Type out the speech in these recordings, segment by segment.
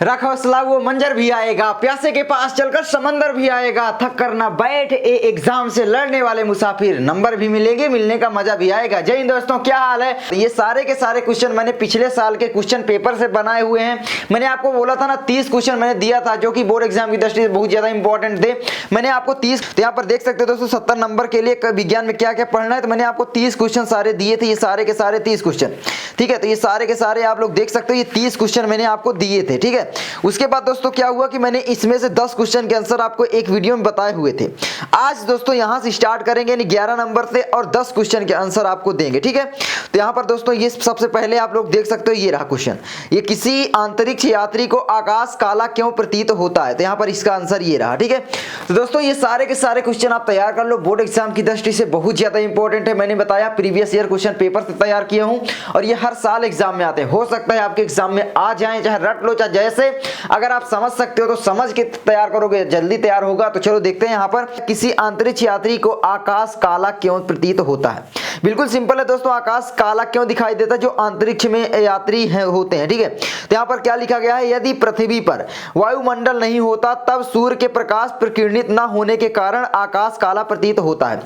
रख हौसला वो मंजर भी आएगा, प्यासे के पास चलकर समंदर भी आएगा, थक कर ना बैठ एग्जाम से लड़ने वाले मुसाफिर, नंबर भी मिलेंगे, मिलने का मजा भी आएगा। जय हिंद दोस्तों, क्या हाल है। ये सारे के सारे क्वेश्चन मैंने पिछले साल के क्वेश्चन पेपर से बनाए हुए हैं। मैंने आपको बोला था ना 30 क्वेश्चन मैंने दिया था जो कि बोर्ड एग्जाम की दृष्टि से बहुत ज्यादा इंपॉर्टेंट थे। मैंने आपको 30, तो यहाँ पर देख सकते हो दोस्तों 70 नंबर के लिए विज्ञान में क्या क्या पढ़ना है, तो मैंने आपको 30 क्वेश्चन सारे दिए थे। ये सारे के सारे 30 क्वेश्चन, ठीक है। तो ये सारे के सारे आप लोग देख सकते हो, ये 30 क्वेश्चन मैंने आपको दिए थे, ठीक है। उसके बाद दोस्तों क्या हुआ कि मैंने इसमें से 10 क्वेश्चन के आंसर आपको एक वीडियो में बताए हुए थे। आज दोस्तों यहां से स्टार्ट करेंगे यानी 11 नंबर से और 10 क्वेश्चन के आंसर आपको देंगे, ठीक है। तो यहां पर दोस्तों ये सबसे पहले आप लोग देख सकते हो, ये रहा क्वेश्चन, ये किसी अंतरिक्ष यात्री को आकाश काला क्यों प्रतीत होता है। तो यहां पर इसका आंसर ये रहा, ठीक है। तो दोस्तों ये सारे के सारे क्वेश्चन आप तैयार कर लो, बोर्ड एग्जाम की दृष्टि से बहुत ज्यादा इंपॉर्टेंट है। मैंने बताया प्रीवियस ईयर क्वेश्चन पेपर से तैयार किया हूं और ये हर साल एग्जाम में आते हैं। हो सकता है आपके एग्जाम में आ जाए, चाहे रट लो चाहे जैसे, अगर आप समझ सकते हो तो समझ के तैयार करोगे, जल्दी तैयार होगा। तो चलो देखते हैं यहाँ पर, किसी अंतरिक्ष यात्री को आकाश काला क्यों प्रतीत होता है। बिल्कुल सिंपल है दोस्तों, आकाश काला क्यों दिखाई देता है, जो अंतरिक्ष में यात्री होते हैं, ठीक है। तो यहाँ पर क्या लिखा गया है, यदि पृथ्वी पर वायुमंडल नहीं होता तब सूर्य के प्रकाश प्रकीर्णित न होने के कारण आकाश काला प्रतीत होता है।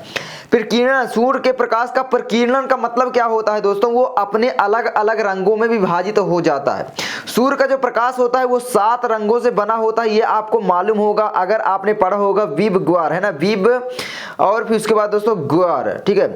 प्रकीर्णन, सूर्य के प्रकाश का प्रकीर्णन का मतलब क्या होता है दोस्तों, वो अपने अलग अलग रंगों में विभाजित हो जाता है। सूर्य का जो प्रकाश होता है वो 7 रंगों से बना होता है, ये आपको मालूम होगा अगर आपने पढ़ा होगा विब ग्वार, है ना, विब, और फिर उसके बाद दोस्तों ग्वार, ठीक है।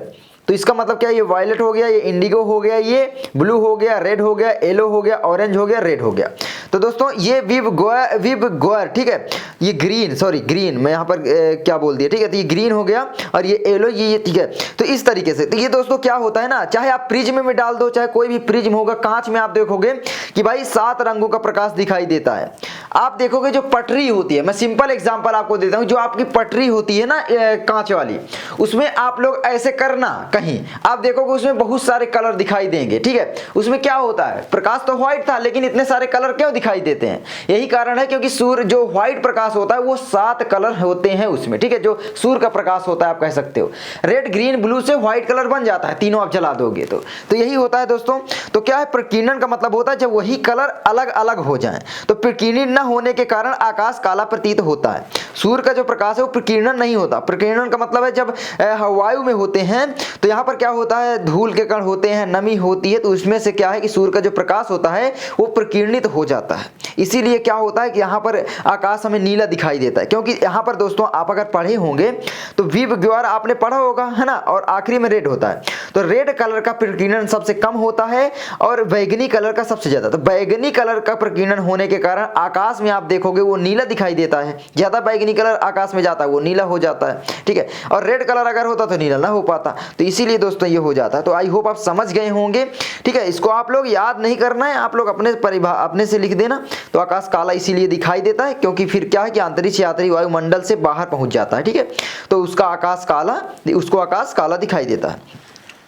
तो इसका मतलब क्या है, ये वायलेट हो गया, ये इंडिगो हो गया, ये ब्लू हो गया, रेड हो गया, येलो हो गया, ऑरेंज हो गया, रेड हो गया। तो दोस्तों ये विब ग्वार, ठीक है। ये ग्रीन, सॉरी ग्रीन, मैं यहाँ पर क्या बोल दिया, ठीक है। तो ये ग्रीन हो गया और ये येलो, ये ठीक है। तो इस तरीके से, तो ये दोस्तों क्या होता है ना, चाहे आप प्रिज्म में डाल दो, चाहे कोई भी प्रिज्म होगा, कांच में आप देखोगे कि भाई 7 रंगों का प्रकाश दिखाई देता है। आप देखोगे जो पटरी होती है, मैं सिंपल एग्जांपल आपको देता हूं, जो आपकी पटरी होती है ना कांच वाली, उसमें आप लोग ऐसे करना, कहीं आप देखोगे उसमें बहुत सारे कलर दिखाई देंगे, ठीक है। उसमें क्या होता है, प्रकाश तो व्हाइट था लेकिन इतने सारे कलर क्यों दिखाई देते हैं, यही कारण है क्योंकि सूर्य जो व्हाइट प्रकाश होता है वो 7 कलर होते हैं उसमें, ठीक है। जो सूर्य का प्रकाश होता है आप कह सकते हो, रेड ग्रीन ब्लू से व्हाइट कलर बन जाता है, तीनों आप जला दोगे तो यही होता है दोस्तों। तो क्या है, प्रकीर्णन का मतलब होता है जब वही कलर अलग अलग हो जाएं। तो प्रकीर्णन न होने के कारण आकाश काला प्रतीत होता है। सूर्य का जो प्रकाश है वो प्रकीर्णन नहीं होता। प्रकीर्णन का मतलब है जब वायु में होते हैं तो यहाँ पर क्या होता है, धूल के कण होते हैं, नमी होती है, तो उसमें से क्या है कि सूर्य का जो प्रकाश होता है वो प्रकीर्णित हो जाता है। इसीलिए क्या होता है कि यहाँ पर आकाश हमें नीला दिखाई देता है, क्योंकि यहाँ पर दोस्तों आप अगर पढ़े होंगे तो विब ग्वार आपने पढ़ा होगा, है ना, और आखिरी में रेड होता है। तो रेड कलर का प्रकीर्णन सबसे कम होता है और बैगनी कलर का सबसे ज्यादा। तो बैगनी कलर का प्रकीर्णन होने के कारण आकाश में आप देखोगे वो नीला दिखाई देता है, ज्यादा बैगनी कलर आकाश में जाता है वो नीला हो जाता है, ठीक है। और रेड कलर अगर होता तो नीला ना हो पाता, तो इसीलिए दोस्तों ये हो जाता है। तो आई होप आप समझ गए होंगे, ठीक है। इसको आप लोग याद नहीं करना है, आप लोग अपने से लिख देना। तो आकाश काला इसीलिए दिखाई देता है क्योंकि फिर क्या है कि अंतरिक्ष यात्री वायुमंडल से बाहर पहुंच जाता है, ठीक है। तो उसको आकाश काला दिखाई देता है।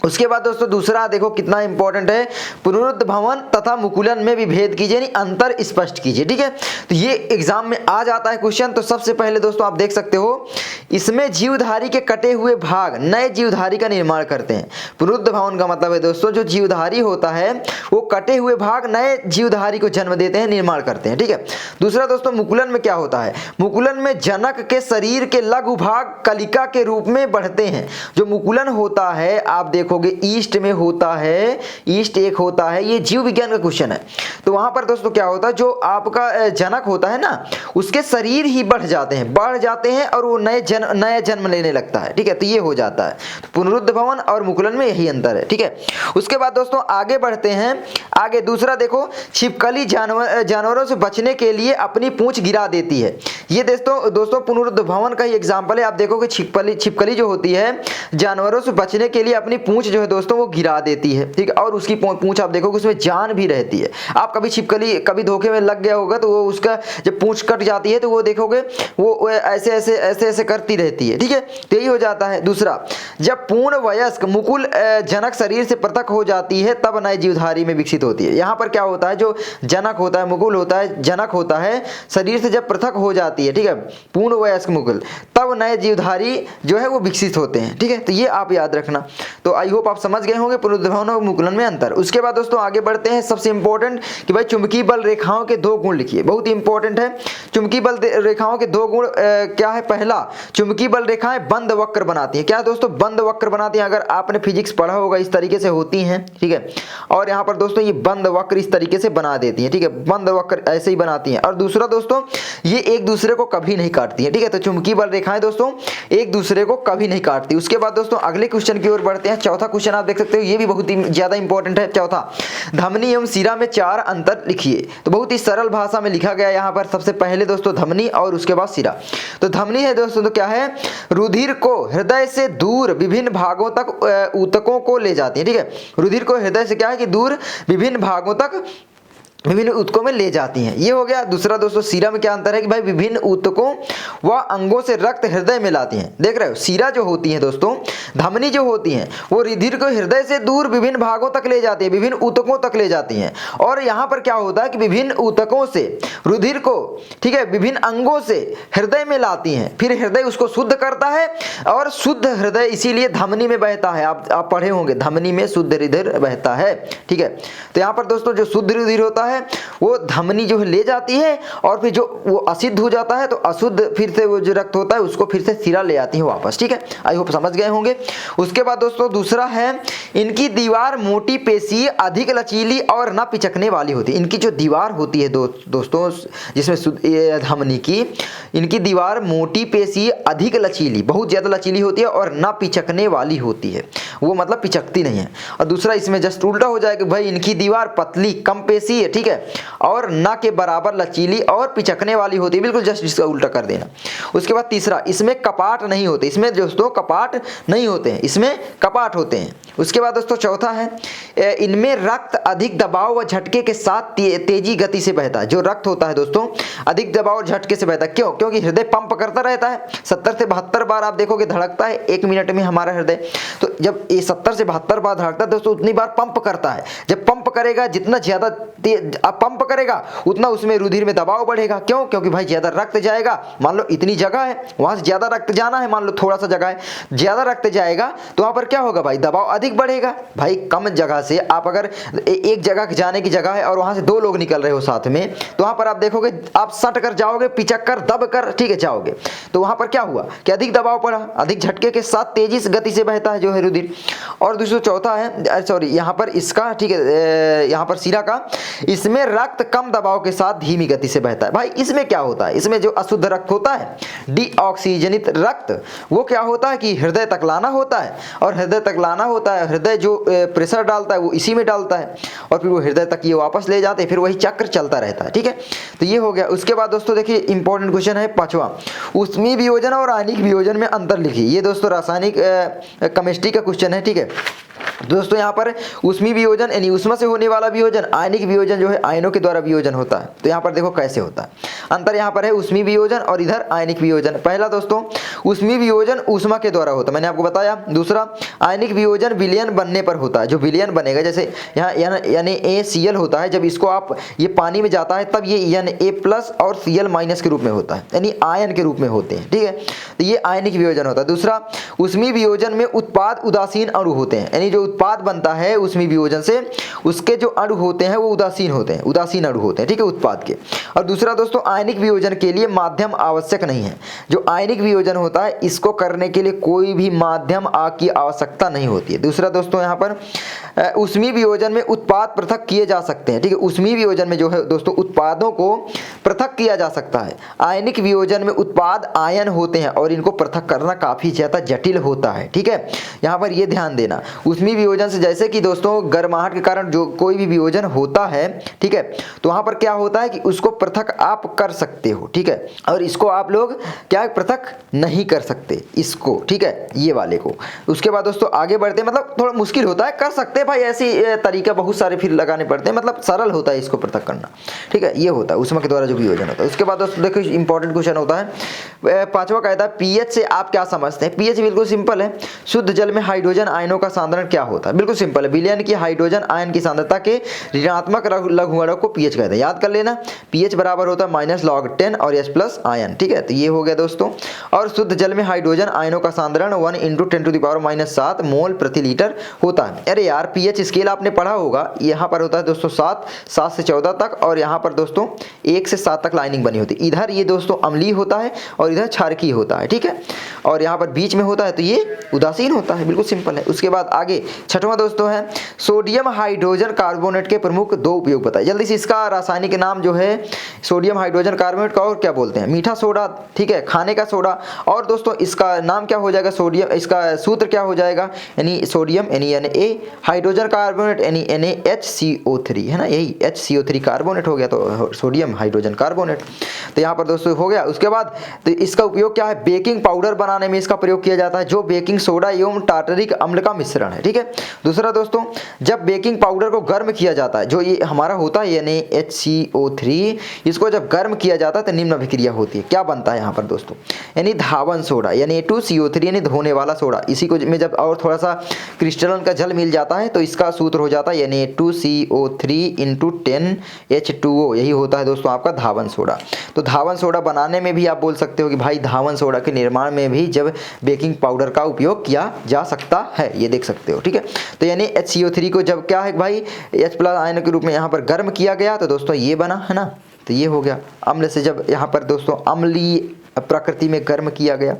उसके बाद दोस्तों दूसरा देखो कितना इंपॉर्टेंट है, पुनरुद्ध भवन तथा मुकुलन में विभेद कीजिए, यानी अंतर स्पष्ट कीजिए, ठीक है। तो ये एग्जाम में आ जाता है क्वेश्चन। तो सबसे पहले दोस्तों आप देख सकते हो, इसमें जीवधारी के कटे हुए भाग नए जीवधारी का निर्माण करते हैं। पुनरुद्ध भवन का मतलब है दोस्तों जो जीवधारी होता है वो कटे हुए भाग नए जीवधारी को जन्म देते हैं, निर्माण करते हैं, ठीक है। दूसरा दोस्तों मुकुलन में क्या होता है, मुकुलन में जनक के शरीर के लघु भाग कलिका के रूप में बढ़ते हैं। जो मुकुलन होता है आप देखो ईस्ट में होता है, ईस्ट एक होता है, ये जीव विज्ञान का क्वेश्चन है। तो वहां पर दोस्तों क्या होता है, जो आपका जनक होता है ना उसके शरीर ही बढ़ जाते हैं और वो नया जन्म लेने लगता है, ठीक है। तो ये हो जाता है। तो पुनरुद्ध भवन और मुकुलन में यही अंतर है, ठीक है। उसके बाद दोस्तों आगे बढ़ते हैं, आगे दूसरा देखो, छिपकली जानवरों से बचने के लिए अपनी पूंछ गिरा देती है। ये दोस्तों पुनरुद्ध भवन का ही एग्जाम्पल है। आप देखोगे छिपकली जो होती है जानवरों से बचने के लिए अपनी पूंछ जो है दोस्तों वो गिरा देती है, ठीक है। और उसकी पूंछ आप देखोगे उसमें जान भी रहती है। आप कभी छिपकली कभी धोखे में लग गया होगा तो वो उसका जब पूंछ कट जाती है तो वो देखोगे वो ऐसे करती रहती है, ठीक है। तो यही हो जाता है। दूसरा, जब पूर्ण वयस्क मुकुल जनक शरीर से पृथक हो जाती है तब नए जीवधारी में विकसित होती है। यहाँ पर क्या होता है, जो जनक होता है, मुकुल होता है, जनक होता है, शरीर से जब पृथक हो जाती है, ठीक है, पूर्ण वयस्क मुकुल, तब नए जीवधारी जो है वो विकसित होते हैं, ठीक है। तो ये आप याद रखना। तो आई होप आप समझ गए होंगे पुनरुद्धावन और मुकुलन में अंतर। उसके बाद दोस्तों आगे बढ़ते हैं, सबसे इंपॉर्टेंट कि भाई चुंबकीय बल रेखाओं के 2 गुण लिखिए, बहुत ही इंपॉर्टेंट है। चुंबकीय बल रेखाओं के 2 गुण क्या है? पहला, चुंबकीय बल रेखाएं बंद वक्र बनाती हैं। क्या दोस्तों? बंद वक्र बनाती हैं। अगर आपने फिजिक्स पढ़ा होगा इस तरीके से होती हैं, ठीक है। और यहाँ पर दोस्तों ये बंद वक्र इस तरीके से बना देती हैं, ठीक है, बंद वक्र ऐसे ही बनाती हैं। और दूसरा दोस्तों ये एक दूसरे को कभी नहीं काटती हैं, ठीक है। तो चुंबकीय बल रेखाएं दोस्तों एक दूसरे को कभी नहीं काटती। उसके बाद दोस्तों अगले क्वेश्चन की ओर बढ़ते हैं। चौथा क्वेश्चन आप देख सकते हो, ये भी बहुत ही ज्यादा इंपॉर्टेंट है। चौथा, धमनी एवं सिरा में 4 अंतर लिखिए। तो बहुत ही सरल भाषा में लिखा गया यहाँ पर। सबसे पहले दोस्तों धमनी और उसके बाद सिरा। तो धमनी है दोस्तों तो क्या है? रुधिर को हृदय से दूर विभिन्न भागों तक ऊतकों को ले जाती है, ठीक है। रुधिर को हृदय से क्या है कि दूर विभिन्न भागों तक विभिन्न ऊतकों में ले जाती हैं, ये हो गया। दूसरा दोस्तों सीरा में क्या अंतर है कि भाई विभिन्न ऊतकों व अंगों से रक्त हृदय में लाती हैं। देख रहे हो, सीरा जो होती है दोस्तों, धमनी जो होती हैं वो रुधिर को हृदय से दूर विभिन्न भागों तक ले जाती है, विभिन्न ऊतकों तक ले जाती हैं। और यहाँ पर क्या होता है कि विभिन्न ऊतकों से रुधिर को, ठीक है, विभिन्न अंगों से हृदय में लाती हैं, फिर हृदय उसको शुद्ध करता है और शुद्ध हृदय इसीलिए धमनी में बहता है। आप पढ़े होंगे धमनी में शुद्ध रुधिर बहता है, ठीक है। तो यहाँ पर दोस्तों जो शुद्ध रुधिर होता है वो धमनी जो है ले जाती है, और फिर जो वो अशुद्ध हो जाता है तो अशुद्ध फिर से वो जो रक्त होता है उसको फिर से सिरा ले आती है वापस, ठीक है। आई होप समझ गए होंगे। उसके बाद दोस्तों दूसरा है, इनकी दीवार मोटी पेशी अधिक लचीली और न पिचकने वाली होती है। इनकी जो दीवार होती है दोस्तों जिसमें धमनी की, इनकी दीवार मोटी पेशी अधिक लचीली, बहुत ज्यादा लचीली होती है और न पिचकने वाली होती है, वो मतलब पिचकती नहीं है। और दूसरा इसमें जस्ट उल्टा हो जाएगा, भाई इनकी दीवार पतली कम पेशी है, ठीक है, और ना के बराबर लचीली और पिचकने वाली होती है, बिल्कुल जस्ट इसका उल्टा कर देना। उसके बाद तीसरा, इसमें कपाट नहीं होते, इसमें दोस्तों कपाट नहीं होते हैं, इसमें कपाट होते हैं। उसके बाद दोस्तों चौथा है, इनमें रक्त अधिक दबाव व झटके के साथ तेजी गति से बहता है। जो रक्त होता है दोस्तों अधिक दबाव और झटके से बहता है, क्यों? क्योंकि हृदय पंप करता रहता है, 70 से 72 बार आप देखोगे धड़कता है 1 मिनट में हमारा हृदय। तो जब ये 70 से 72 बार धड़कता है दोस्तों, उतनी बार पंप करता है। जब पंप करेगा, जितना ज्यादा आप पंप करेगा उतना उसमें रुधिर में दबाव बढ़ेगा। क्यों? क्योंकि भाई ज्यादा रक्त जाएगा। मान लो इतनी जगह है, वहां से ज्यादा रक्त जाना है, मान लो थोड़ा सा जगह है, ज्यादा रक्त जाएगा तो वहां पर क्या होगा भाई? दबाव अधिक बढ़ेगा। भाई कम जगह से आप अगर एक जगह जाने की जगह है और वहां से 2 लोग निकल रहे हो साथ में, तो वहां पर आप देखोगे आप सट कर जाओगे, पिचक कर दब कर, ठीक है, जाओगे। तो वहां पर क्या हुआ कि अधिक दबाव पड़ा, अधिक झटके के साथ तेजी से गति से बहता है जो है रुधिर। और दूसरा चौथा है, सॉरी यहाँ पर इसका, ठीक है, यहाँ पर सिरा का, इसमें रक्त कम दबाव के साथ धीमी गति से बहता है। भाई इसमें क्या होता है? इसमें जो अशुद्ध रक्त होता है, डीऑक्सीजनित रक्त, वो क्या होता है कि हृदय तक लाना होता है, और हृदय तक लाना होता है, हृदय जो प्रेशर डालता है वो इसी में डालता है, और फिर वो हृदय तक ये वापस ले जाते हैं, फिर वही चक्र चलता रहता है, ठीक है। तो ये हो गया। उसके बाद दोस्तों देखिए इंपॉर्टेंट क्वेश्चन है 5वां, ऊष्मीय वियोजन और आयनिक वियोजन में अंतर लिखिए। ये दोस्तों रासायनिक केमिस्ट्री का क्वेश्चन है, ठीक है। दोस्तों यहाँ पर ऊष्मीय वियोजन यानी ऊष्मा से होने वाला वियोजन, आयनिक वियोजन जो है आयनों के द्वारा वियोजन होता है। तो यहाँ पर देखो कैसे होता है अंतर। यहाँ पर है ऊष्मीय वियोजन और इधर आयनिक वियोजन। पहला दोस्तों ऊष्मीय वियोजन ऊष्मा के द्वारा होता है, मैंने आपको बताया। दूसरा आयनिक वियोजन विलयन बनने पर होता है, जो विलयन बनेगा, जैसे यहाँ यानी ACl होता है, जब इसको आप ये पानी में जाता है तब ये Na+ और Cl- के रूप में होता है, यानी आयन के रूप में होते हैं, ठीक है। तो ये आयनिक वियोजन होता है। दूसरा ऊष्मीय वियोजन में उत्पाद उदासीन अणु होते हैं, यानी जो उत्पाद बनता है ऊष्मीय वियोजन से, उसके जो अणु होते हैं वो उदासीन होते हैं, उदासीन अणु होते हैं, ठीक है, उत्पाद के। और दूसरा दोस्तों आयनिक वियोजन के लिए माध्यम आवश्यक नहीं है। जो आयनिक वियोजन होता है इसको करने के लिए कोई भी माध्यम की आवश्यकता नहीं होती है। दूसरा दोस्तों यहाँ पर ऊष्मीय वियोजन में उत्पाद पृथक किए जा सकते हैं, ठीक है। ऊष्मीय वियोजन में जो है दोस्तों उत्पादों को पृथक किया जा सकता है। आयनिक वियोजन में उत्पाद आयन होते हैं और इनको पृथक करना काफी ज्यादा जटिल होता है, ठीक है। यहाँ पर ये ध्यान देना, ऊष्मीय वियोजन से जैसे कि दोस्तों गर्माहट के कारण जो कोई भी वियोजन होता है, ठीक है, तो वहां पर क्या होता है कि उसको पृथक आप कर सकते हो, ठीक है, और इसको आप लोग क्या पृथक नहीं कर सकते इसको, ठीक है, ये वाले को। उसके बाद दोस्तों आगे बढ़ते हैं, मतलब थोड़ा मुश्किल होता है, कर सकते हैं भाई, ऐसी तरीका बहुत सारे फिर लगाने पड़ते हैं, मतलब सरल होता है इसको पृथक करना, ठीक है, ये होता है ऊष्मा के द्वारा जो वियोजन होता है। उसके बाद दोस्तों देखो इंपॉर्टेंट क्वेश्चन होता है 5वां कहता है पीएच से आप क्या समझते हैं। पीएच बिल्कुल सिंपल है, शुद्ध जल में हाइड्रोजन आयनों का सांद्रण क्या होता है? बिल्कुल सिंपल है, विलयन की हाइड्रोजन आयन की सांद्रता के ऋणात्मक लघुगणक को पीएच कहते हैं। याद कर लेना, पीएच बराबर होता है -log10 और H प्लस आयन। ठीक है, तो ये हो गया दोस्तों। और शुद्ध जल में हाइड्रोजन आयनों का सांद्रण 1 × 10⁻⁷ मोल प्रति लीटर होता है। अरे यार, पीएच स्केल आपने पढ़ा होगा, यहाँ पर होता है दोस्तों 7 से 14 तक, और यहाँ पर दोस्तों 1 से 7 तक लाइनिंग बनी होती है। इधर ये दोस्तों अम्लीय होता है और इधर क्षारकीय होता है। ठीक है, और यहाँ पर बीच में होता है तो ये उदासीन होता है। बिल्कुल सिंपल है। उसके बाद आगे छठवां दोस्तों है सोडियम हाइड्रोजन कार्बोनेट के प्रमुख 2 उपयोग बताए। जल्दी से इसका रासायनिक नाम जो है सोडियम हाइड्रोजन कार्बोनेट का और क्या बोलते हैं? मीठा सोडा। ठीक है, खाने का सोडा। और दोस्तों इसका नाम क्या हो जाएगा? सोडियम। इसका सूत्र क्या हो जाएगा? यानी sodium Na, hydrogen carbonate NaHCO3 है ना, यही HCO3 कार्बोनेट हो गया, तो सोडियम हाइड्रोजन कार्बोनेट। तो यहाँ पर दोस्तों हो गया। उसके बाद तो इसका उपयोग क्या है? बेकिंग पाउडर बनाने में इसका प्रयोग किया जाता है, जो बेकिंग सोडा एवं टार्टरिक अम्ल का मिश्रण है। ठीक है, दूसरा दोस्तों, जब बेकिंग पाउडर को गर्म किया जाता है, जो ये हमारा होता है यानी HCO3, इसको जब गर्म किया जाता है तो निम्न अभिक्रिया होती है। क्या बनता है यहाँ पर दोस्तों? यानी धावन सोडा, यानी H2CO3 यानी धोने वाला सोडा। इसी को में जब और थोड़ा सा क्रिस्टलन का जल मिल जाता है तो इसका सूत्र हो जाता है यानी H2CO3 × 10H2O, यही होता है दोस्तों आपका धावन सोडा। तो धावन सोडा बनाने में भी आप बोल सकते हो कि भाई धावन सोडा के निर्माण में भी जब बेकिंग पाउडर का उपयोग किया जा सकता है, ये देख सकते हो। ठीक है, तो यानी HCO3 को जब क्या है भाई H प्लस आयन के रूप में यहाँ पर गर्म किया गया तो दोस्तों ये बना है ना, तो ये हो गया। अम्ल से जब यहाँ पर दोस्तों अम्लीय प्रकृति में गर्म किया गया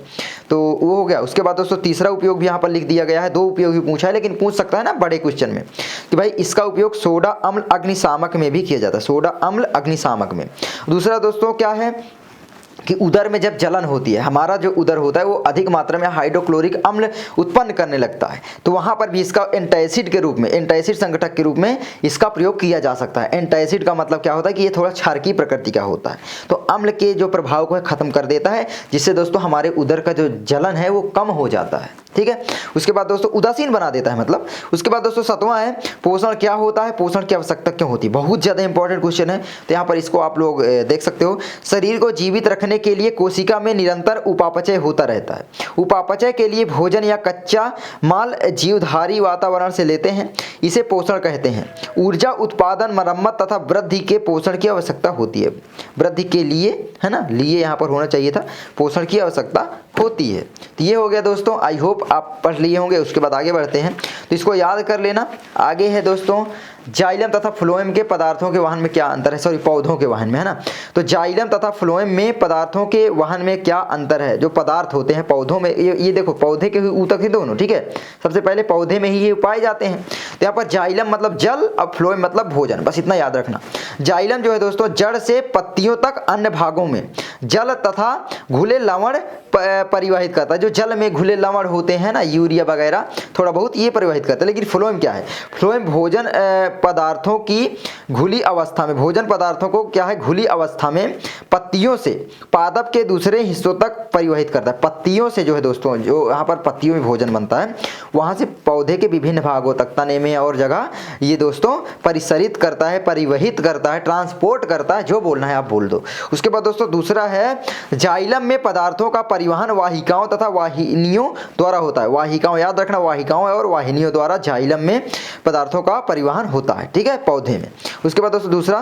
तो वो हो गया। उसके बाद दोस्तों तीसरा उपयोग भी यहाँ पर लिख दिया गया है। 2 उपयोग भी पूछा है, लेकिन पूछ सकता है ना बड़े क्वेश्चन में कि भाई इसका उपयोग सोडा अम्ल अग्निशामक में भी किया जाता है, सोडा अम्ल अग्निशामक में। दूसरा दोस्तों क्या है कि उदर में जब जलन होती है, हमारा जो उदर होता है वो अधिक मात्रा में हाइड्रोक्लोरिक अम्ल उत्पन्न करने लगता है, तो वहाँ पर भी इसका एंटासिड के रूप में, एंटासिड संघटक के रूप में इसका प्रयोग किया जा सकता है। एंटासिड का मतलब क्या होता है कि ये थोड़ा क्षारकीय प्रकृति का होता है, तो अम्ल के जो प्रभाव को खत्म कर देता है, जिससे दोस्तों हमारे उदर का जो जलन है वो कम हो जाता है। ठीक है, उसके बाद दोस्तों उदासीन बना देता है मतलब। उसके बाद दोस्तों 7वां है पोषण क्या होता है, पोषण की आवश्यकता क्यों होती है? बहुत ज़्यादा इंपॉर्टेंट क्वेश्चन है, तो यहाँ पर इसको आप लोग देख सकते हो। शरीर को जीवित रखने के लिए कोशिका में निरंतर उपापचय होता रहता है। उपापचय के लिए भोजन या कच्चा माल जीवधारी वातावरण से लेते हैं, इसे पोषण कहते हैं। ऊर्जा उत्पादन, मरम्मत तथा वृद्धि के पोषण की आवश्यकता होती है। वृद्धि के लिए है ना, लिए यहाँ पर होना चाहिए था, पोषण की आवश्यकता होती है। तो ये हो गया दोस्तों, आई होप आप पढ़ लिए होंगे। उसके बाद आगे बढ़ते हैं, तो इसको याद कर लेना। आगे है दोस्तों जाइलम तथा फ्लोएम के पदार्थों के वहन में क्या अंतर है, सॉरी पौधों के वहन में है ना। तो जाइलम तथा फ्लोएम में पदार्थों के वहन में क्या अंतर है? जो पदार्थ होते हैं पौधों में, ये देखो पौधे के ऊतक ही दोनों। ठीक है, सबसे पहले पौधे में ही ये पाए जाते हैं। तो यहाँ पर जाइलम मतलब जल और फ्लोएम मतलब भोजन, बस इतना याद रखना। जाइलम जो है दोस्तों जड़ से पत्तियों तक अन्य भागों में जल तथा घुले लवण परिवहित करता है। जो जल में घुले लवण होते हैं ना, यूरिया वगैरह थोड़ा बहुत, ये परिवहित करता है। लेकिन फ्लोएम क्या है? फ्लोएम भोजन पदार्थों की घुली अवस्था में, भोजन पदार्थों को क्या है घुली अवस्था में पत्तियों से पादप के दूसरे हिस्सों तक परिवहित करता है। पत्तियों से जो है दोस्तों, जो यहाँ पर पत्तियों में भोजन बनता है, वहाँ से पौधे के विभिन्न भागों तक, तने में और जगह, ये दोस्तों परिसरित करता है, परिवहित करता है, ट्रांसपोर्ट करता है, जो बोलना है आप बोल दो। उसके बाद दोस्तों दूसरा है जाइलम में पदार्थों का परिवहन वाहिकाओं तथा वाहिनियों द्वारा होता है। वाहिकाओं याद रखना, वाहिकाओं और वाहिनियों द्वारा जाइलम में पदार्थों का परिवहन होता है। ठीक है, पौधे में। उसके बाद दोस्तों दूसरा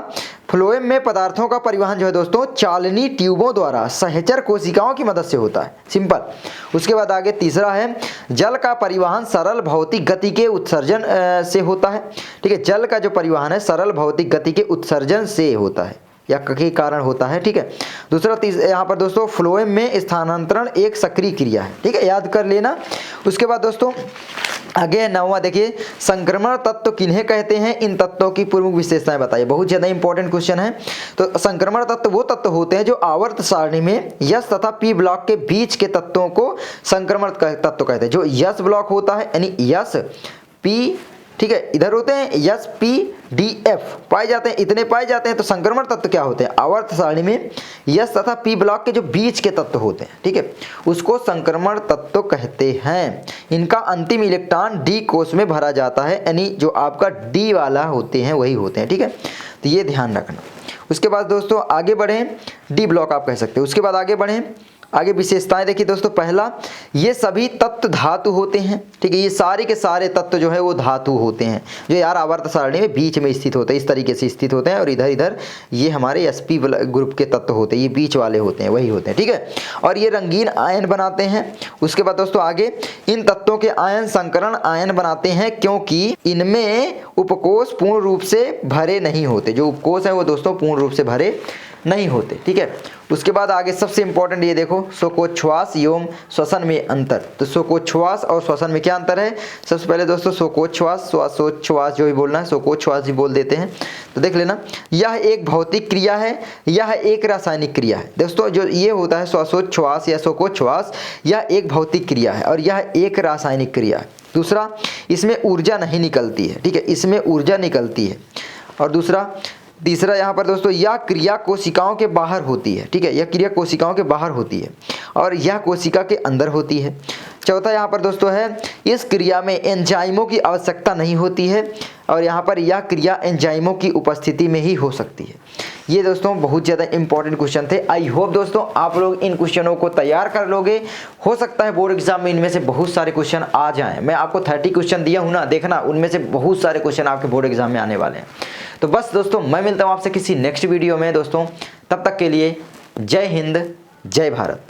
फ्लोएम में पदार्थों का परिवहन जो है दोस्तों चालनी ट्यूबों द्वारा सहचर कोशिकाओं की मदद से होता है, सिंपल। उसके बाद आगे तीसरा है जल का परिवहन सरल भौतिक गति के उत्सर्जन से होता है। ठीक है, जल का जो परिवहन है सरल भौतिक गति के उत्सर्जन से होता है या के कारण होता है। ठीक है, दूसरा यहाँ पर दोस्तों फ्लोएम में स्थानांतरण एक सक्रिय क्रिया है। ठीक है, याद कर लेना। उसके बाद दोस्तों आगे 9वां देखिए संक्रमण तत्व किन्हें कहते हैं, इन तत्वों की प्रमुख विशेषताएं बताइए। बहुत ज्यादा इंपॉर्टेंट क्वेश्चन है। तो संक्रमण तत्व वो तत्व होते हैं जो आवर्त सारणी में यस तथा पी ब्लॉक के बीच के तत्वों को संक्रमण तत्व कहते हैं। जो यस ब्लॉक होता है यानी यस पी, ठीक है, इधर होते हैं यस पी डी एफ पाए जाते हैं, इतने पाए जाते हैं। तो संक्रमण तत्व क्या होते हैं? आवर्त सारणी में यस तथा पी ब्लॉक के जो बीच के तत्व होते हैं, ठीक है, उसको संक्रमण तत्व कहते हैं। इनका अंतिम इलेक्ट्रॉन डी कोष में भरा जाता है, यानी जो आपका डी वाला होते हैं वही होते हैं। ठीक है, तो ये ध्यान रखना। उसके बाद दोस्तों आगे बढ़ें, डी ब्लॉक आप कह सकते हैं। उसके बाद आगे बढ़ें आगे विशेषताएं देखिए दोस्तों, पहला ये सभी तत्व धातु होते हैं, ठीक है। ये सारे के सारे तत्व जो है वो धातु होते हैं, जो यार आवर्त सारणी में बीच में स्थित होते हैं, इस तरीके से स्थित होते हैं। और इधर इधर ये हमारे sp ग्रुप के तत्व होते हैं, ये बीच वाले होते हैं, वही होते हैं, ठीक है। और ये रंगीन आयन बनाते हैं। उसके बाद दोस्तों आगे, इन तत्वों के आयन संकरण आयन बनाते हैं क्योंकि इनमें उपकोष पूर्ण रूप से भरे नहीं होते। जो उपकोष है वो दोस्तों पूर्ण रूप से भरे नहीं होते, ठीक है। उसके बाद आगे सबसे इंपॉर्टेंट ये देखो, संकोचश्वास एवं श्वसन में अंतर। तो संकोचश्वास और श्वसन में क्या अंतर है? सबसे पहले दोस्तों संकोचश्वास, श्वासोच्छ्वास जो भी बोलना है संकोचश्वास ही बोल देते हैं। तो देख लेना, यह एक भौतिक क्रिया है, यह एक रासायनिक क्रिया है। दोस्तों जो ये होता है श्वासोच्छ्वास या संकोचश्वास, यह एक भौतिक क्रिया है और यह एक रासायनिक क्रिया है। दूसरा, इसमें ऊर्जा नहीं निकलती है, ठीक है, इसमें ऊर्जा निकलती है। और तीसरा यहाँ पर दोस्तों, यह क्रिया कोशिकाओं के बाहर होती है, ठीक है, यह क्रिया कोशिकाओं के बाहर होती है और यह कोशिका के अंदर होती है। चौथा यहाँ पर दोस्तों है, इस क्रिया में एंजाइमों की आवश्यकता नहीं होती है और यहाँ पर यह क्रिया एंजाइमों की उपस्थिति में ही हो सकती है। ये दोस्तों बहुत ज़्यादा इंपॉर्टेंट क्वेश्चन थे। आई होप दोस्तों आप लोग इन क्वेश्चनों को तैयार कर लोगे। हो सकता है बोर्ड एग्जाम में इनमें से बहुत सारे क्वेश्चन आ जाएं। मैं आपको 30 क्वेश्चन दिया हूँ ना, देखना उनमें से बहुत सारे क्वेश्चन आपके बोर्ड एग्जाम में आने वाले हैं। तो बस दोस्तों मैं मिलता हूँ आपसे किसी नेक्स्ट वीडियो में दोस्तों, तब तक के लिए जय हिंद, जय भारत।